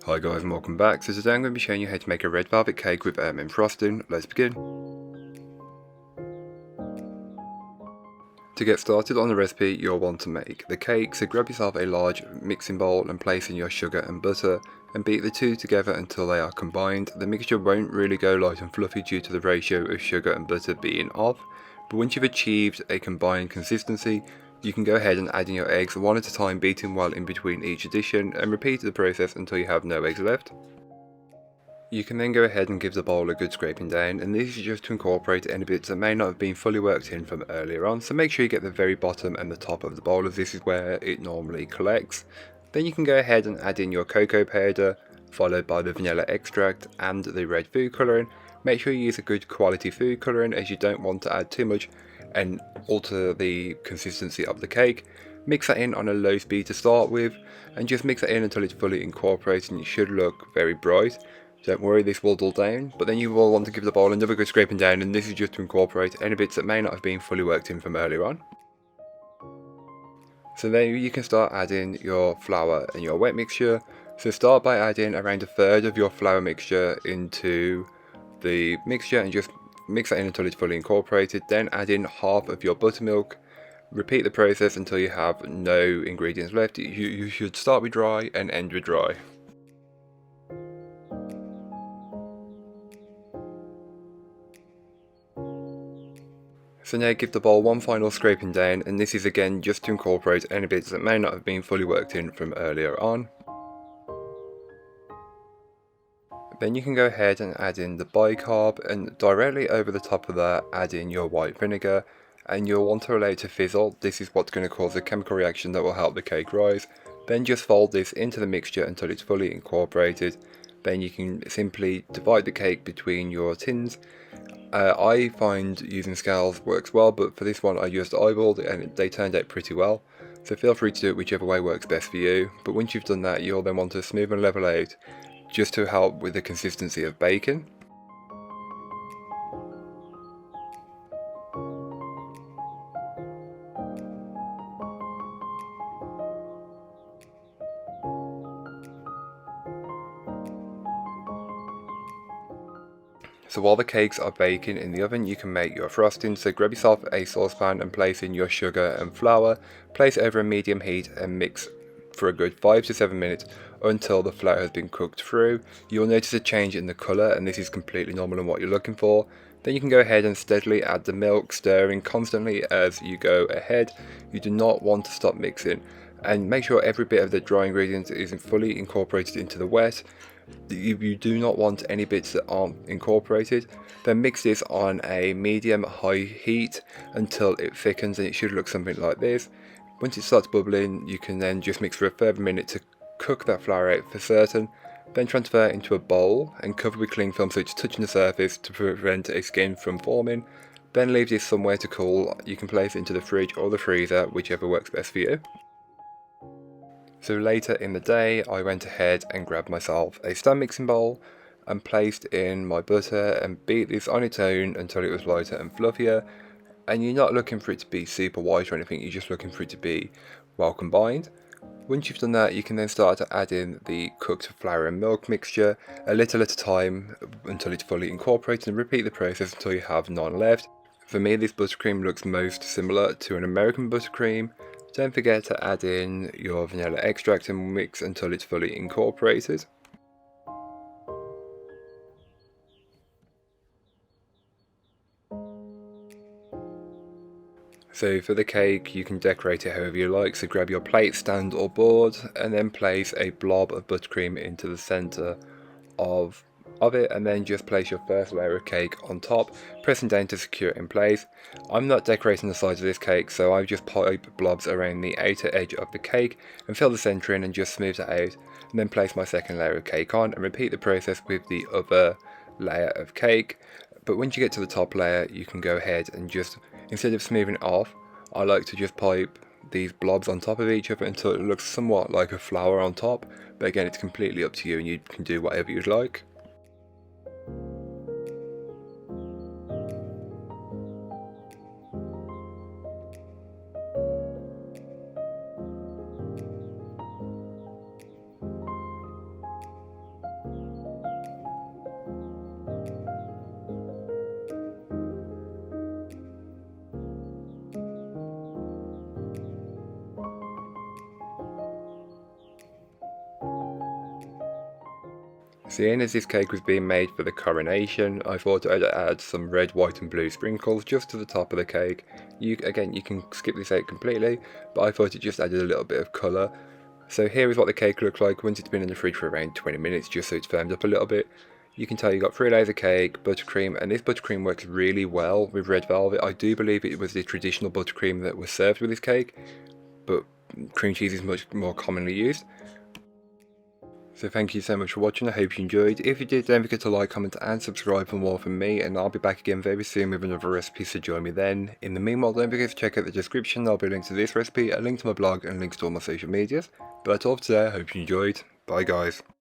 Hi guys and welcome back. So today I'm going to be showing you how to make a red velvet cake with Ermine frosting. Let's begin. To get started on the recipe you'll want to make the cake, so grab yourself a large mixing bowl and place in your sugar and butter and beat the two together until they are combined. The mixture won't really go light and fluffy due to the ratio of sugar and butter being off, but once you've achieved a combined consistency, you can go ahead and add in your eggs one at a time, beating well in between each addition, and repeat the process until you have no eggs left. You can then go ahead and give the bowl a good scraping down, and this is just to incorporate any bits that may not have been fully worked in from earlier on, so make sure you get the very bottom and the top of the bowl, as this is where it normally collects. Then you can go ahead and add in your cocoa powder, followed by the vanilla extract and the red food colouring. Make sure you use a good quality food colouring, as you don't want to add too much and alter the consistency of the cake. Mix that in on a low speed to start with, and just mix that in until it's fully incorporated and it should look very bright. Don't worry, this will dull down, but then you will want to give the bowl another good scraping down, and this is just to incorporate any bits that may not have been fully worked in from earlier on. So then you can start adding your flour and your wet mixture. So start by adding around a third of your flour mixture into the mixture and just mix that in until it's fully incorporated. Then add in half of your buttermilk. Repeat the process until you have no ingredients left. You should start with dry and end with dry. So now give the bowl one final scraping down, and this is again just to incorporate any bits that may not have been fully worked in from earlier on. Then you can go ahead and add in the bicarb, and directly over the top of that add in your white vinegar, and you'll want to allow it to fizzle. This is what's going to cause a chemical reaction that will help the cake rise. Then just fold this into the mixture until it's fully incorporated. Then you can simply divide the cake between your tins. I find using scales works well, but for this one I just eyeballed it and they turned out pretty well. So feel free to do it whichever way works best for you. But once you've done that, you'll then want to smooth and level out just to help with the consistency of baking. So while the cakes are baking in the oven, you can make your frosting. So grab yourself a saucepan and place in your sugar and flour, place it over a medium heat and mix for a good 5 to 7 minutes until the flour has been cooked through. You'll notice a change in the colour, and this is completely normal and what you're looking for. Then you can go ahead and steadily add the milk, stirring constantly as you go ahead. You do not want to stop mixing, and make sure every bit of the dry ingredients is fully incorporated into the wet. You do not want any bits that aren't incorporated. Then mix this on a medium-high heat until it thickens, and it should look something like this. Once it starts bubbling, you can then just mix for a further minute to cook that flour out for certain. Then transfer it into a bowl and cover with cling film so it's touching the surface to prevent a skin from forming. Then leave this somewhere to cool. You can place it into the fridge or the freezer, whichever works best for you. So later in the day, I went ahead and grabbed myself a stand mixing bowl and placed in my butter and beat this on its own until it was lighter and fluffier. And you're not looking for it to be super white or anything, you're just looking for it to be well combined. Once you've done that, you can then start to add in the cooked flour and milk mixture a little at a time until it's fully incorporated, and repeat the process until you have none left. For me, this buttercream looks most similar to an American buttercream. Don't forget to add in your vanilla extract and mix until it's fully incorporated. So for the cake, you can decorate it however you like. So grab your plate, stand or board, and then place a blob of buttercream into the center of it, and then just place your first layer of cake on top, pressing down to secure it in place. I'm not decorating the sides of this cake, so I've just pipe blobs around the outer edge of the cake and fill the center in and just smooth it out, and then place my second layer of cake on and repeat the process with the other layer of cake. But once you get to the top layer, you can go ahead and just, instead of smoothing it off, I like to just pipe these blobs on top of each other until it looks somewhat like a flower on top. But again, it's completely up to you and you can do whatever you'd like. Seeing as this cake was being made for the coronation, I thought I'd add some red, white and blue sprinkles just to the top of the cake. You can skip this out completely, but I thought it just added a little bit of colour. So here is what the cake looked like once it's been in the fridge for around 20 minutes, just so it's firmed up a little bit. You can tell you got 3 layers of cake, buttercream, and this buttercream works really well with red velvet. I do believe it was the traditional buttercream that was served with this cake, but cream cheese is much more commonly used. So thank you so much for watching, I hope you enjoyed. If you did, don't forget to like, comment and subscribe for more from me, and I'll be back again very soon with another recipe, so join me then. In the meanwhile, don't forget to check out the description, there'll be a link to this recipe, a link to my blog and links to all my social medias. But that's all for today, I hope you enjoyed. Bye guys.